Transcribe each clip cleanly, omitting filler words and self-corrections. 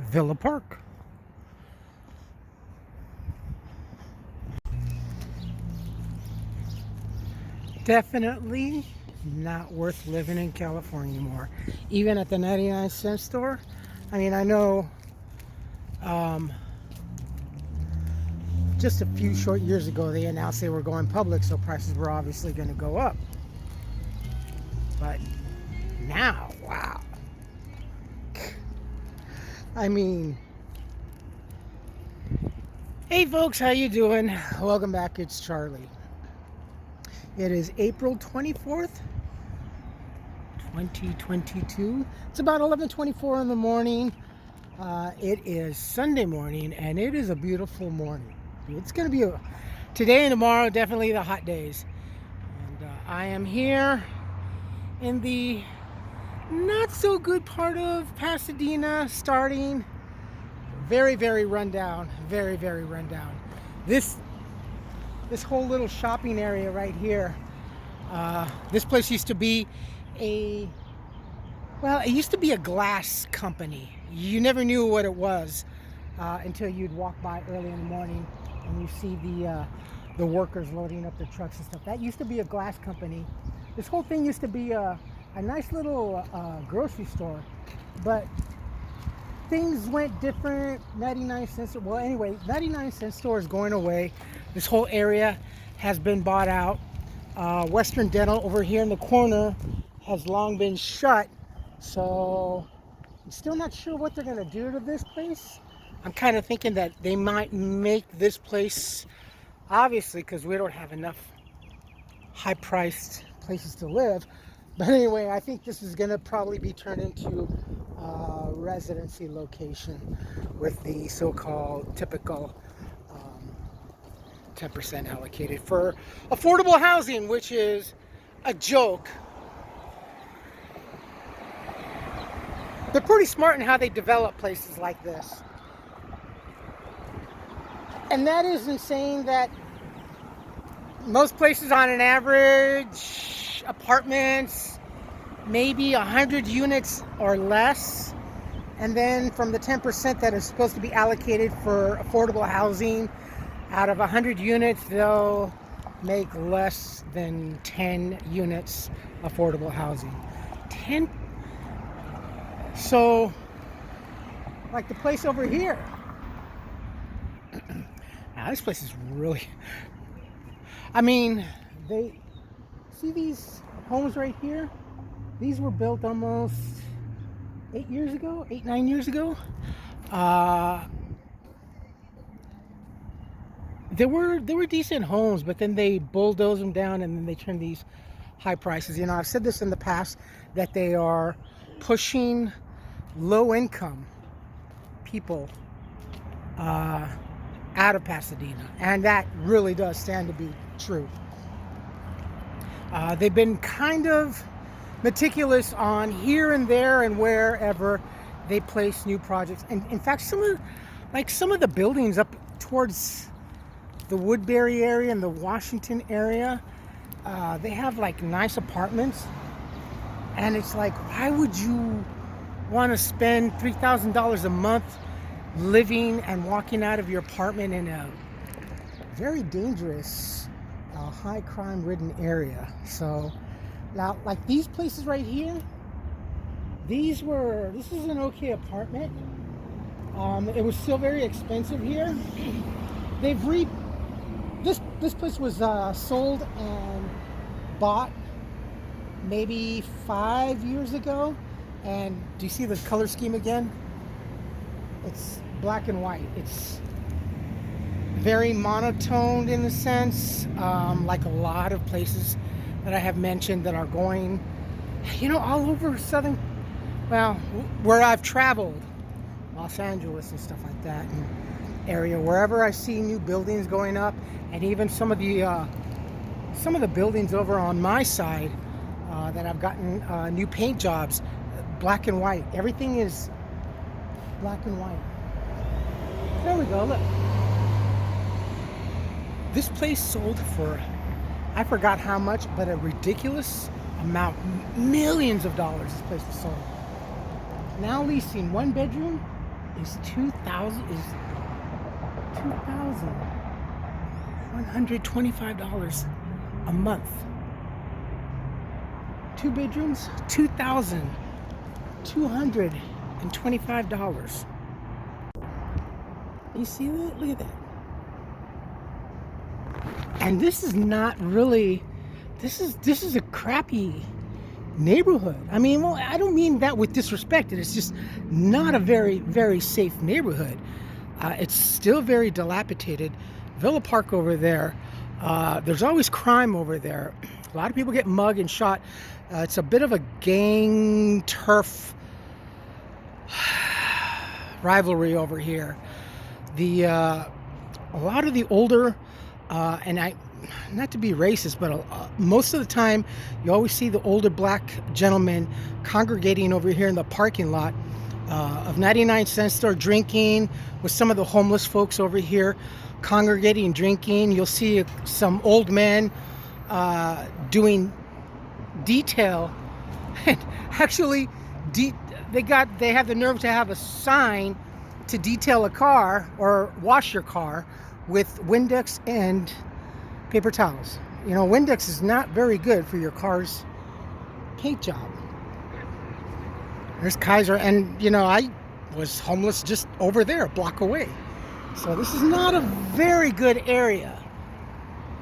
Villa Park. Definitely not worth living in California anymore. Even at the 99-cent store. I mean, I know just a few short years ago they announced they were going public, so prices were obviously going to go up. But now, wow. I mean, hey folks, how you doing? Welcome back. It's Charlie. It is April 24th, 2022. It's about 11:24 in the morning. It is Sunday morning, and it is a beautiful morning. It's going to be today and tomorrow, definitely the hot days. And I am here in the not so good part of Pasadena, starting very, very rundown, very, very rundown. This whole little shopping area right here, this place used to be it used to be a glass company. You never knew what it was until you'd walk by early in the morning and you see the workers loading up their trucks and stuff. That used to be a glass company. This whole thing used to be a nice little grocery store, but things went different. 99-cent store. Well, anyway, 99-cent store is going away. This whole area has been bought out. Western Dental over here in the corner has long been shut, so I'm still not sure what they're going to do to this place. I'm kind of thinking that they might make this place, obviously, because we don't have enough high-priced places to live. But anyway, I think this is going to probably be turned into a residency location with the so-called typical 10% allocated for affordable housing, which is a joke. They're pretty smart in how they develop places like this. And that isn't saying that most places on an average, apartments, maybe 100 units or less. And then from the 10% that is supposed to be allocated for affordable housing, out of 100 units, they'll make less than 10 units affordable housing. 10. So, like the place over here. Now, this place is really, I mean, they see these homes right here? These were built almost 9 years ago. They were decent homes, but then they bulldoze them down and then they turn these high prices. You know, I've said this in the past that they are pushing low-income people out of Pasadena, and that really does stand to be true. They've been kind of meticulous on here and there and wherever they place new projects. And in fact, some of the buildings up towards the Woodbury area and the Washington area, they have like nice apartments, and it's like, why would you want to spend $3,000 a month living and walking out of your apartment in a very dangerous, high crime ridden area? So now, like these places right here, this is an okay apartment. It was still very expensive here. This place was sold and bought maybe 5 years ago. And do you see the color scheme again? It's black and white. It's very monotoned in a sense, like a lot of places that I have mentioned that are going, all over where I've traveled, Los Angeles and stuff like that, and area, wherever I see new buildings going up, and even some of the buildings over on my side that I've gotten new paint jobs, black and white. Everything is black and white. There we go, look. This place sold for, I forgot how much, but a ridiculous amount, millions of dollars this place was sold. Now leasing one bedroom is $2,125 a month. 2 bedrooms, $2,225. You see that? Look at that. And this is not really, this is a crappy neighborhood. I mean, well, I don't mean that with disrespect. It's just not a very, very safe neighborhood. It's still very dilapidated. Villa Park over there, there's always crime over there. A lot of people get mugged and shot. It's a bit of a gang turf rivalry over here. A lot of the older, and not to be racist, but most of the time you always see the older black gentlemen congregating over here in the parking lot of 99 cent store, drinking with some of the homeless folks over here, congregating, drinking. You'll see some old men doing detail, and actually they have the nerve to have a sign to detail a car or wash your car with Windex and paper towels. You know, Windex is not very good for your car's paint job. There's Kaiser, and you know, I was homeless just over there, a block away. So this is not a very good area.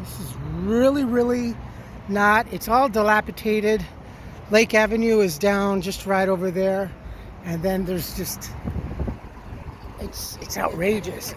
This is really, really not. It's all dilapidated. Lake Avenue is down just right over there. And then there's just, it's outrageous.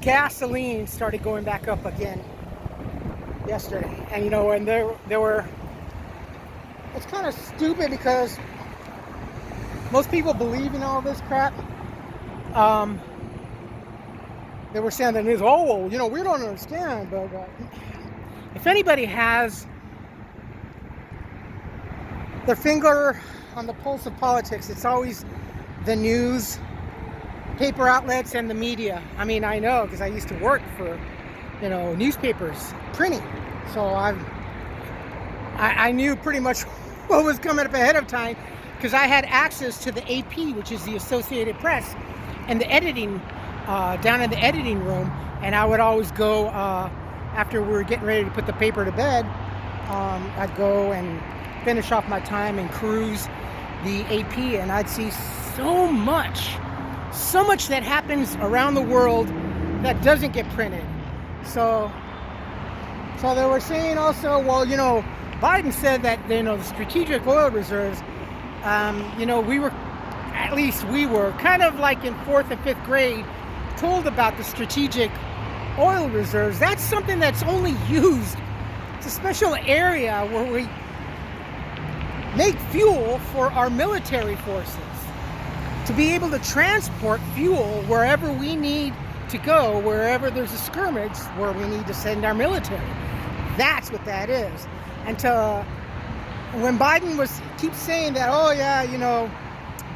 Gasoline started going back up again yesterday. And you know, and there were, it's kind of stupid because most people believe in all this crap. They were saying in the news, oh, well, you know, we don't understand, but if anybody has their finger on the pulse of politics, it's always the news, paper outlets, and the media. I mean, I know because I used to work for, you know, newspapers, printing. So I knew pretty much what was coming up ahead of time because I had access to the AP, which is the Associated Press, and the editing, down in the editing room. And I would always go, after we were getting ready to put the paper to bed, I'd go and finish off my time and cruise the AP, and I'd see so much that happens around the world that doesn't get printed. So they were saying also, well, you know, Biden said that, you know, the strategic oil reserves, you know, we were kind of like in 4th and 5th grade told about the strategic oil reserves. That's something that's only used. It's a special area where we make fuel for our military forces to be able to transport fuel wherever we need to go, wherever there's a skirmish where we need to send our military. That's what that is. And when Biden keeps saying that, oh yeah, you know,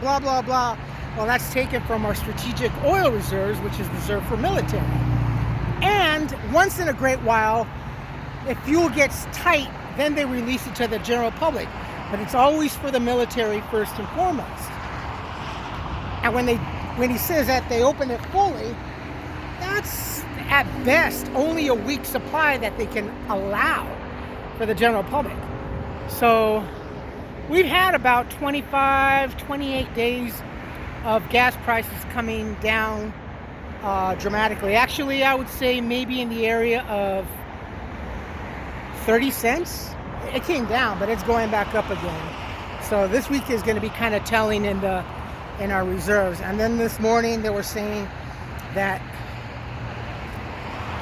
blah, blah, blah. Well, that's taken from our strategic oil reserves, which is reserved for military. And once in a great while, if fuel gets tight, then they release it to the general public. But it's always for the military first and foremost. And when he says that they open it fully, that's at best only a week's supply that they can allow for the general public. So we've had about 25, 28 days of gas prices coming down dramatically. Actually, I would say maybe in the area of 30 cents. It came down, but it's going back up again. So this week is going to be kind of telling in our reserves. And then this morning they were saying that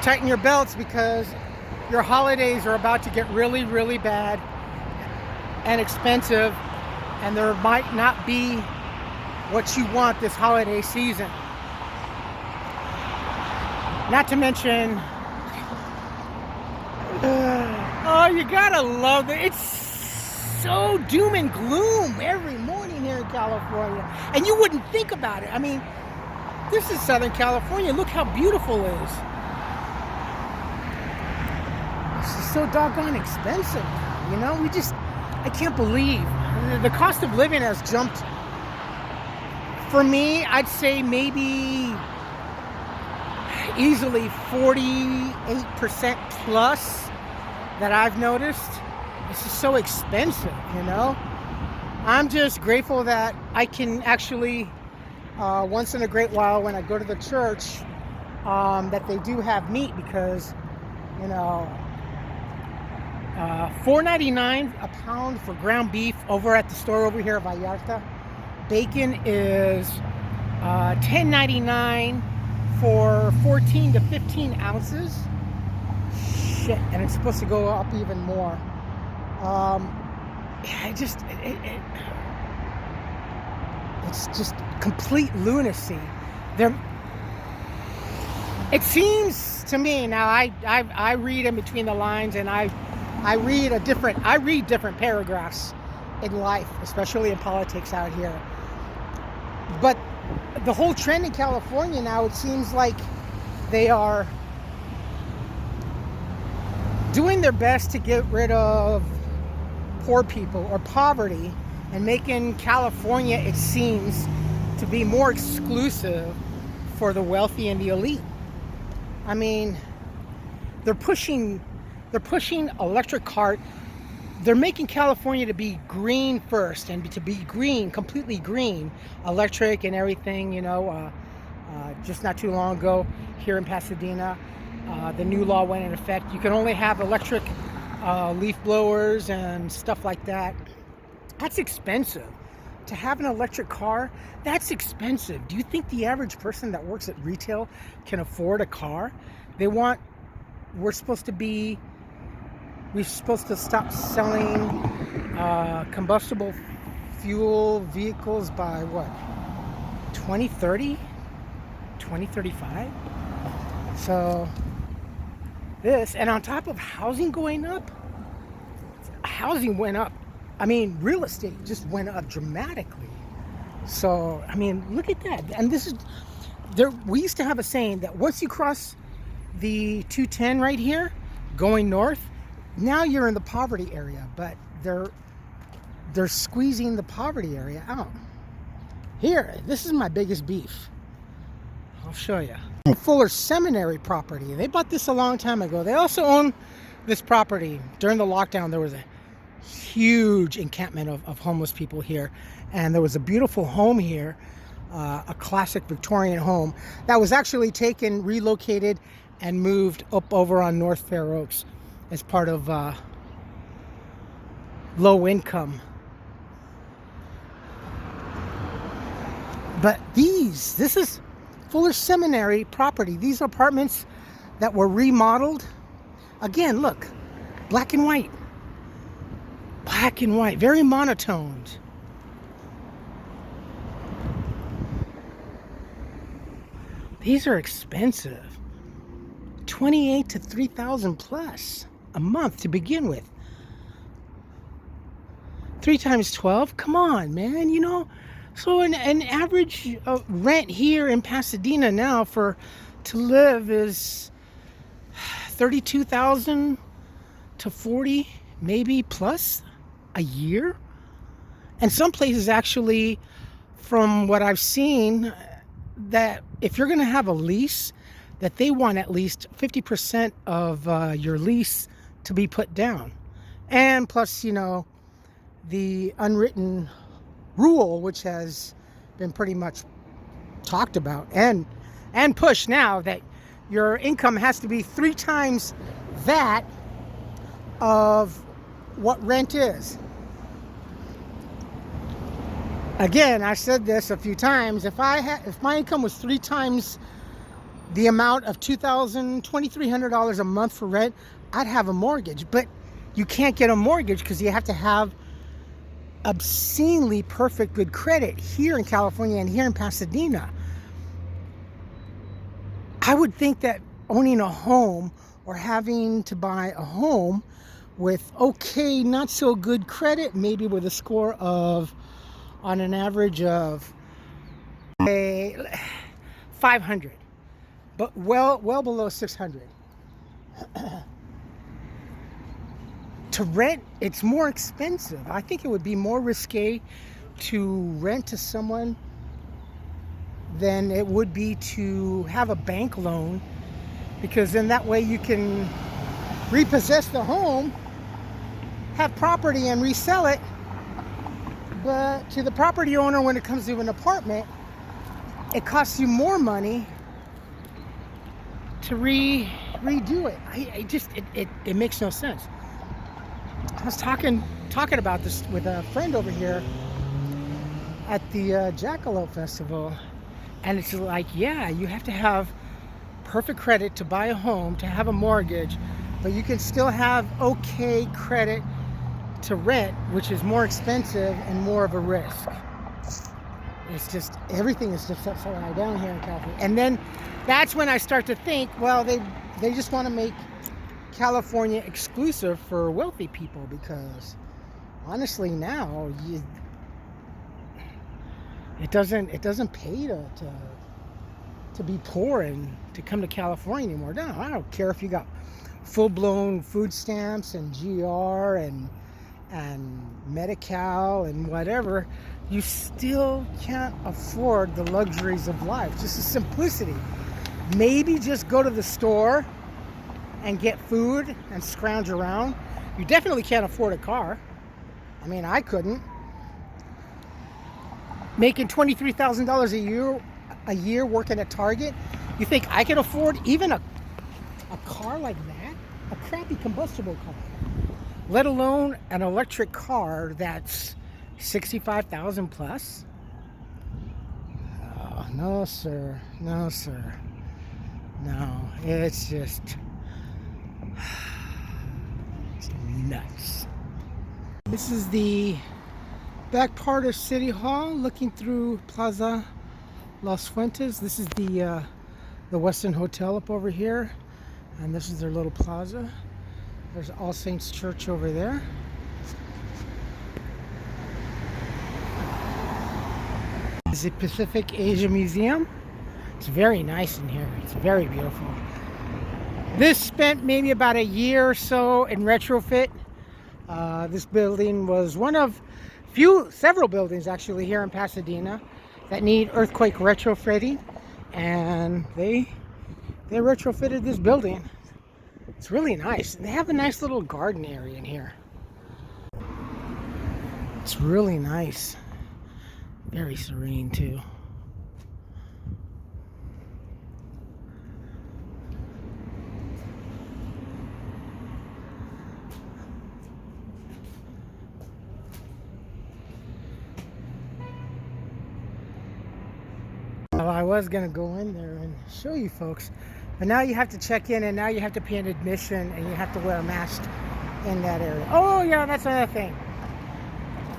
tighten your belts because your holidays are about to get really, really bad and expensive, and there might not be what you want this holiday season. Not to mention, oh, you gotta love it. It's so doom and gloom every morning here in California. And you wouldn't think about it. I mean, this is Southern California. Look how beautiful it is. This is so doggone expensive. You know, I can't believe the cost of living has jumped For me, I'd say maybe easily 48% plus that I've noticed. It's just so expensive, you know? I'm just grateful that I can actually, once in a great while when I go to the church, that they do have meat, because, you know, $4.99 a pound for ground beef over at the store over here at Vallarta. Bacon is $10.99 for 14 to 15 ounces. Shit, and it's supposed to go up even more. It's just complete lunacy. It seems to me now. I read in between the lines, and I read different paragraphs in life, especially in politics out here. But the whole trend in California now, it seems like they are doing their best to get rid of poor people or poverty, and making California, it seems, to be more exclusive for the wealthy and the elite. I mean, they're pushing electric cart. They're making California to be green first, and to be green, completely green, electric and everything, you know. Just not too long ago here in Pasadena, the new law went in effect. You can only have electric leaf blowers and stuff like that. That's expensive. To have an electric car, that's expensive. Do you think the average person that works at retail can afford a car? We're supposed to stop selling combustible fuel vehicles by what? 2030? 2035? So this, and on top of housing going up, housing went up. I mean, real estate just went up dramatically. So, I mean, look at that. And this is, we used to have a saying that once you cross the 210 right here, going north, now you're in the poverty area. But they're squeezing the poverty area out. Here, this is my biggest beef. I'll show you. Fuller Seminary property. They bought this a long time ago. They also own this property. During the lockdown, there was a huge encampment of homeless people here, and there was a beautiful home here, a classic Victorian home that was actually taken, relocated, and moved up over on North Fair Oaks as part of low income. But this is Fuller Seminary property. These apartments that were remodeled, again, look, black and white. Black and white, very monotoned. These are expensive. 28 to 3,000 plus a month to begin with. 3 times 12, come on, man, you know. So an average rent here in Pasadena now to live is 32,000 to 40, maybe plus a year. And some places actually, from what I've seen, that if you're going to have a lease, that they want at least 50% of your lease to be put down. And plus, you know, the unwritten rule, which has been pretty much talked about and pushed now, that your income has to be 3 times that of what rent is. Again, I said this a few times. If my income was 3 times the amount of $2,300 a month for rent, I'd have a mortgage. But you can't get a mortgage because you have to have obscenely perfect good credit here in California and here in Pasadena. I would think that owning a home or having to buy a home with okay, not so good credit, maybe with a score of, on an average of 500, but well below 600. To rent, it's more expensive. I think it would be more risque to rent to someone than it would be to have a bank loan, because then that way you can repossess the home, have property and resell it. But to the property owner, when it comes to an apartment, it costs you more money to redo it. It makes no sense. I was talking about this with a friend over here at the Jackalope Festival, and it's like, yeah, you have to have perfect credit to buy a home, to have a mortgage, but you can still have okay credit to rent, which is more expensive and more of a risk. It's just, everything is just upside down here in California. And then that's when I start to think, well, they just want to make California exclusive for wealthy people, because honestly now it doesn't pay to be poor and to come to California anymore. No, I don't care if you got full-blown food stamps and GR and Medi-Cal and whatever, you still can't afford the luxuries of life. Just the simplicity. Maybe just go to the store and get food and scrounge around. You definitely can't afford a car. I mean, I couldn't. Making $23,000 a year working at Target, you think I can afford even a car like that? A crappy combustible car, let alone an electric car that's $65,000 plus? Oh, no, sir. No, sir. No, it's just it's nuts. This is the back part of City Hall, looking through Plaza Las Fuentes. This is the Westin Hotel up over here, and this is their little plaza. There's All Saints Church over there. This is the Pacific Asia Museum. It's very nice in here. It's very beautiful. This spent maybe about a year or so in retrofit. This building was one of several buildings actually here in Pasadena that need earthquake retrofitting, and they retrofitted this building. It's really nice. They have a nice little garden area in here. It's really nice. Very serene too. Well, I was gonna go in there and show you folks, but now you have to check in, and now you have to pay an admission, and you have to wear a mask in that area. Oh yeah, that's another thing.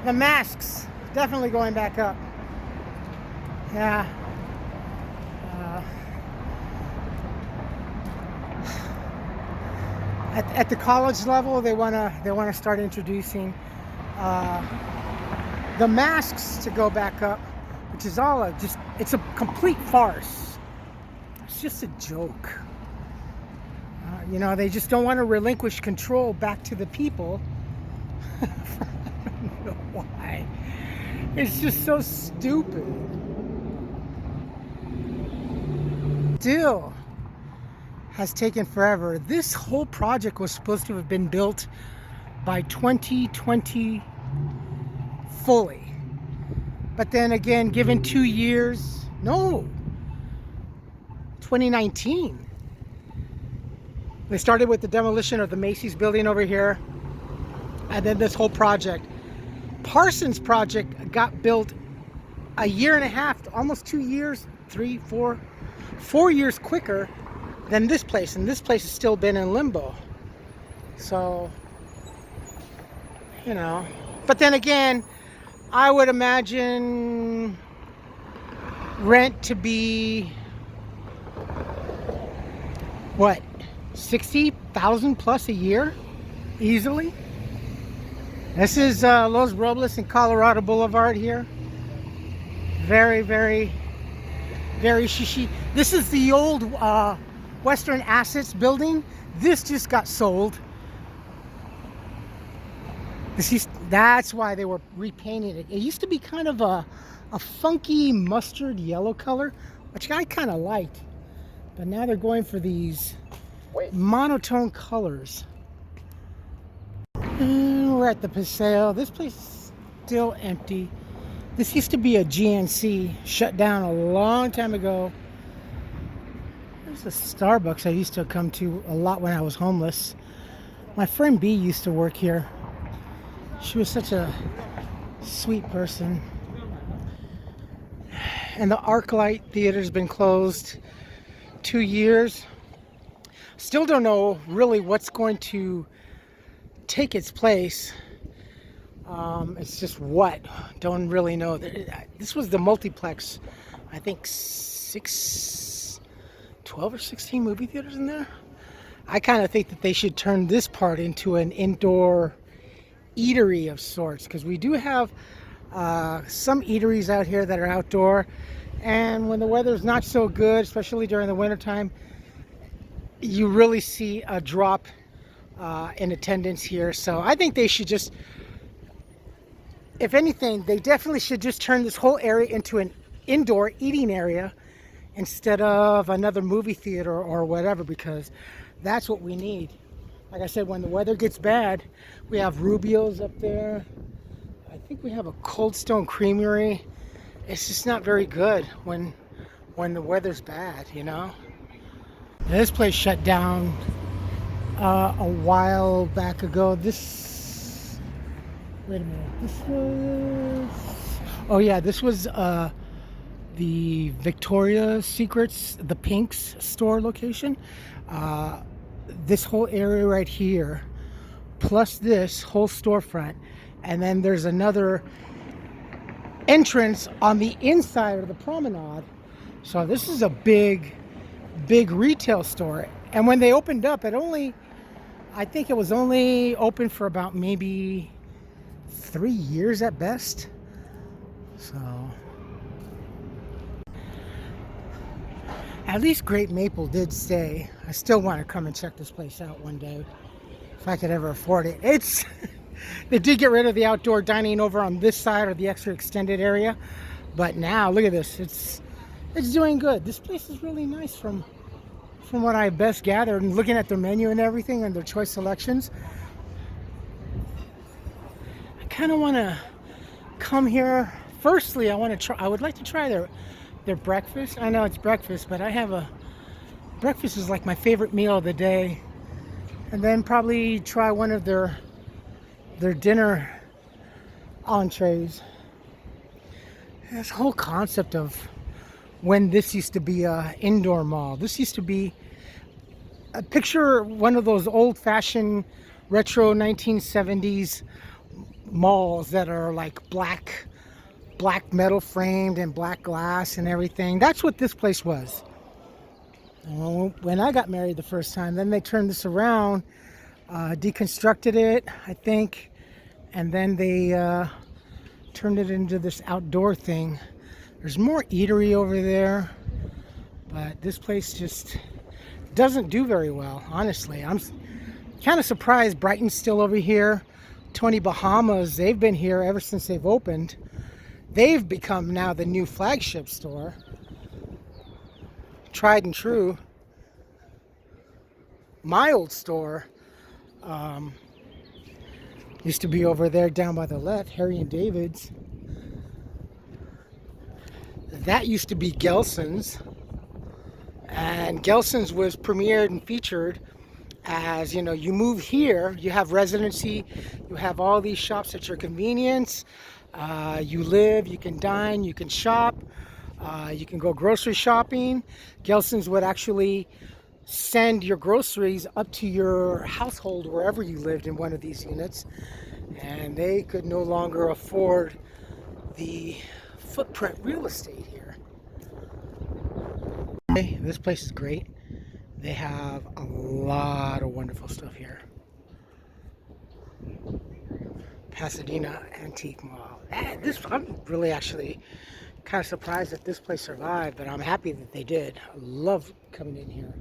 The masks definitely going back up. Yeah. At the college level, they wanna start introducing the masks to go back up, which is all it's a complete farce. It's just a joke. You know, they just don't want to relinquish control back to the people. I don't know why. It's just so stupid. Still has taken forever. This whole project was supposed to have been built by 2020 fully. But then again, given 2 years, no, 2019. They started with the demolition of the Macy's building over here, and then this whole project. Parsons project got built a year and a half, almost 2 years, 4 years quicker than this place, and this place has still been in limbo. So, you know, but then again, I would imagine rent to be what, 60,000 plus a year, easily. This is Los Robles and Colorado Boulevard here. Very, very, very shishi. This is the old Western Assets building. This just got sold. That's why they were repainting it. It used to be kind of a funky mustard yellow color, which I kind of liked. But now they're going for these monotone colors. And we're at the Paseo. This place is still empty. This used to be a GNC, shut down a long time ago. There's a Starbucks I used to come to a lot when I was homeless. My friend B used to work here. She was such a sweet person. And the Arclight Theater has been closed 2 years. Still don't know really what's going to take its place. It's just what? Don't really know. This was the multiplex. I think 12 or 16 movie theaters in there. I kind of think that they should turn this part into an indoor eatery of sorts, because we do have some eateries out here that are outdoor, and when the weather's not so good, especially during the wintertime, you really see a drop in attendance here. So I think they should just, if anything, they definitely should just turn this whole area into an indoor eating area instead of another movie theater or whatever, because that's what we need. Like I said, when the weather gets bad, we have Rubio's up there. I think we have a Cold Stone Creamery. It's just not very good when the weather's bad, you know. This place shut down a while back ago. Wait a minute. This was the Victoria's Secrets, the Pink's store location. This whole area right here, plus this whole storefront, and then there's another entrance on the inside of the promenade. So this is a big retail store. And when they opened up, I think it was only open for about maybe 3 years at best. So at least Great Maple did stay. I still want to come and check this place out one day, if I could ever afford it. They did get rid of the outdoor dining over on this side, or the extra extended area, but now look at this. It's doing good. This place is really nice from what I best gathered, and looking at their menu and everything and their choice selections. I kind of want to come here. Firstly, I would like to try their breakfast. I know it's breakfast, but breakfast is like my favorite meal of the day. And then probably try one of their dinner entrees. This whole concept of when this used to be a indoor mall. This used to be a picture, one of those old-fashioned retro 1970s malls that are like black metal framed and black glass and everything. That's what this place was. When I got married the first time, then they turned this around, deconstructed it, I think, and then they turned it into this outdoor thing. There's more eatery over there, but this place just doesn't do very well, honestly. I'm kind of surprised Brighton's still over here. Tony Bahama's, they've been here ever since they've opened. They've become now the new flagship store. Tried and true. My old store used to be over there down by the left, Harry and David's. That used to be Gelson's. And Gelson's was premiered and featured as, you know, you move here, you have residency, you have all these shops at your convenience. You live, you can dine, you can shop, you can go grocery shopping. Gelson's would actually send your groceries up to your household wherever you lived in one of these units, and they could no longer afford the footprint real estate here. This place is great. They have a lot of wonderful stuff here. Pasadena Antique Mall. I'm really actually kind of surprised that this place survived, but I'm happy that they did. I love coming in here.